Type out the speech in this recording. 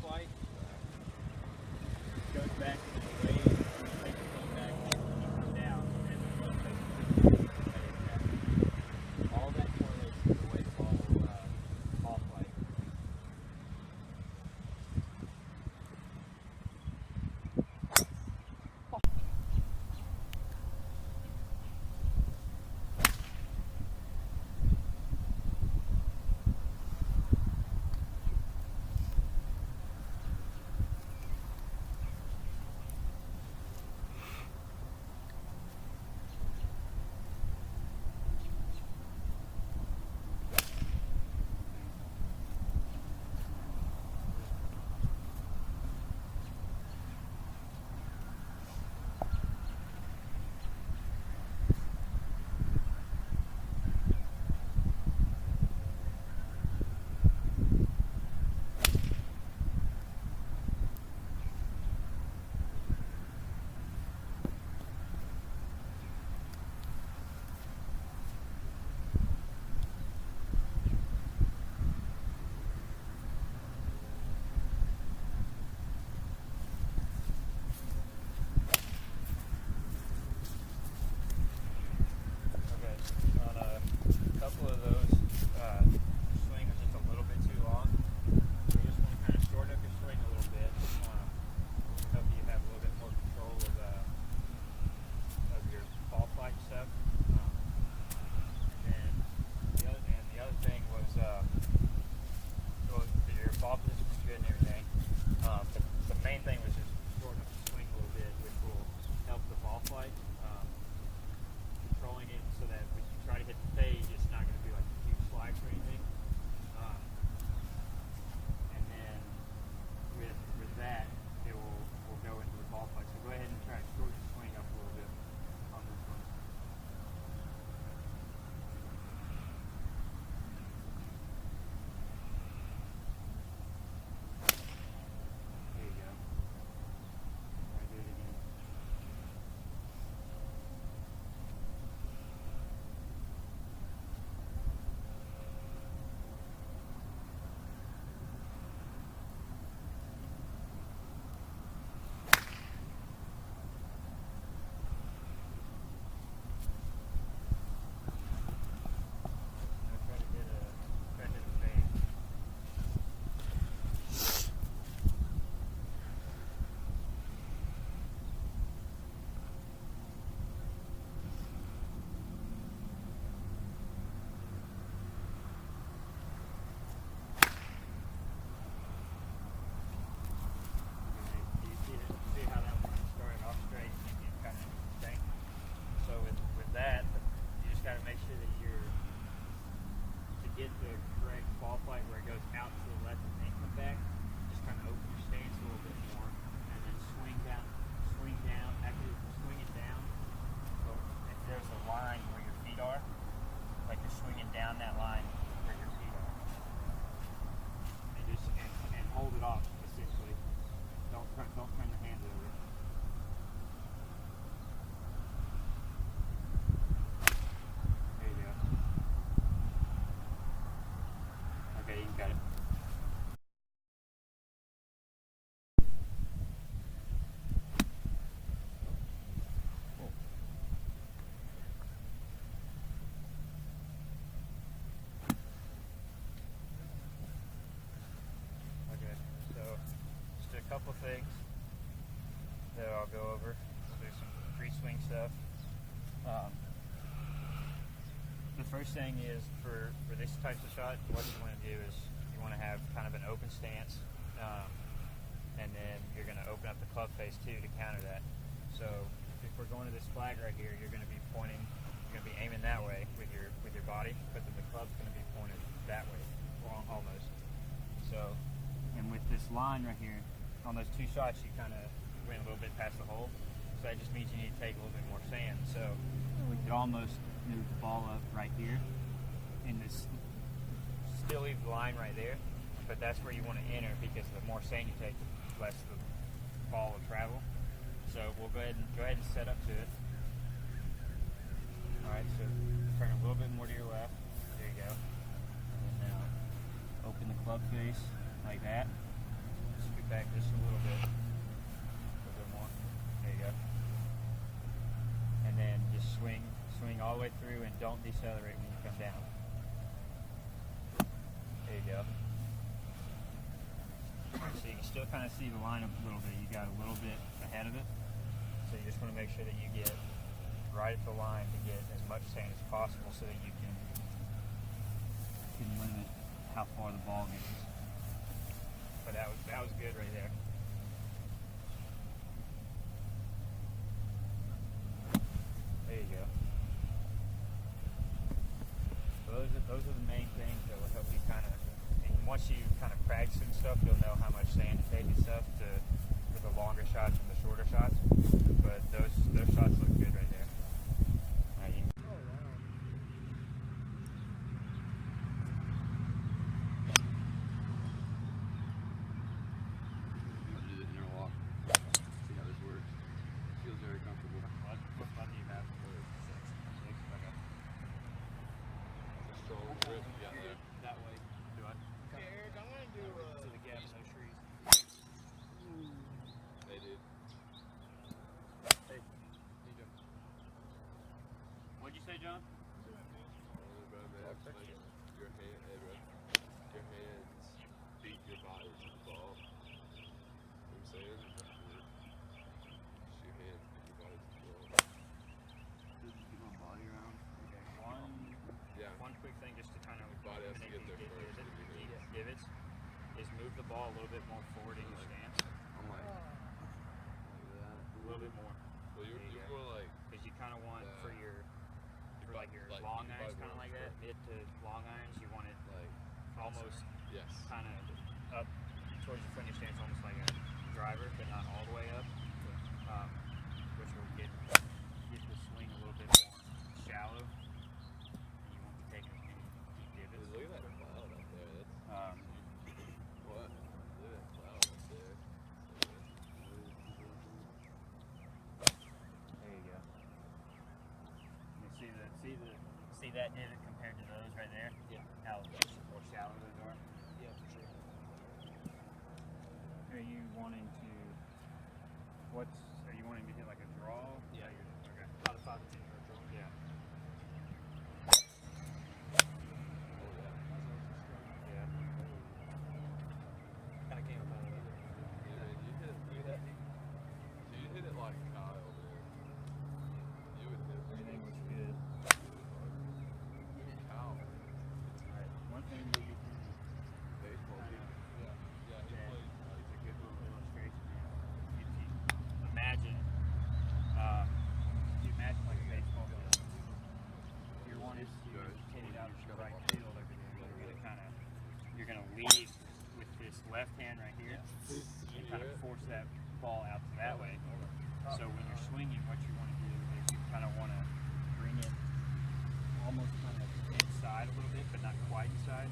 ball flight goes back in the way, and you take the phone back and you come down, and the phone faces all that correlates to the way the ball flight. Get the correct ball flight where it goes out to the left and then come back, just kind of open your stance a little bit more, and then swing down. After you swing it down, so if there's a line where your feet are, like you're swinging down that line where your feet are, and just and hold it off essentially. Don't turn the hands over. Okay, you got it. Okay, so just a couple things that I'll go over. We'll do some free swing stuff. The first thing is for this type of shot, what you want to do is you want to have kind of an open stance, and then you're going to open up the club face too to counter that. So if we're going to this flag right here, you're going to be pointing, you're going to be aiming that way with your body, but then the club's going to be pointed that way, almost. So, and with this line right here, on those two shots, you kind of went a little bit past the hole. So that just means you need to take a little bit more sand. So we could almost move the ball up right here, and this still leave the line right there, but that's where you want to enter, because the more sand you take, the less the ball will travel. So we'll go ahead and set up to it. All right, so turn a little bit more to your left. There you go. And now open the club face like that. back just a little bit more. There you go. And then just swing all the way through and don't decelerate when you come down. There you go. So you can still kind of see the line up a little bit. You got a little bit ahead of it. So you just want to make sure that you get right at the line to get as much sand as possible so that you can limit how far the ball gets. But that was good right there. There you go. So those are the main things that will help you kind of, and once you kind of practice and stuff, you'll know how much sand to take and stuff for the longer shots and the shorter shots. But those shots look good right there. What'd you say, John? Your hands beat your body to the ball. You know what I'm saying? Just your hands beat your body to the ball. Just get my body around. Okay. One quick thing just to kind of Your body has to get there first. Divots is move the ball a little bit more forward in your stance. I'm like that. A little bit more. Well, you're more like, because you kind of want for your long irons, kind of like that, mid to long irons, you want it like almost yes, kind of up towards your front of your stance, almost like a driver, but not all the way up, which will get the swing a little bit more shallow, and you won't be taking as many deep divots. Look at that cloud up there. That's what? Look at that cloud up there. There you go. You see that divot compared to those right there? Yeah. How more shallow those are? Yeah, for sure. Are you wanting to hit like a draw? Yeah. Okay. About a 5 to 10 yard draw. Yeah. Yeah. Kind of came up out of that. Yeah, man, you hit it like Kyle, man. You would hit it. Everything looks good. Kyle. Alright, one thing that you can Baseball. Yeah, he it's played. a good little illustration there. If you imagine, like a baseball field. You're wanting to hit it out to the right field over there. You're gonna lead with this left hand right here and kind of force that ball out that way. So when you're swinging, what you want to do is you kind of want to bring it almost kind of inside a little bit, but not quite inside.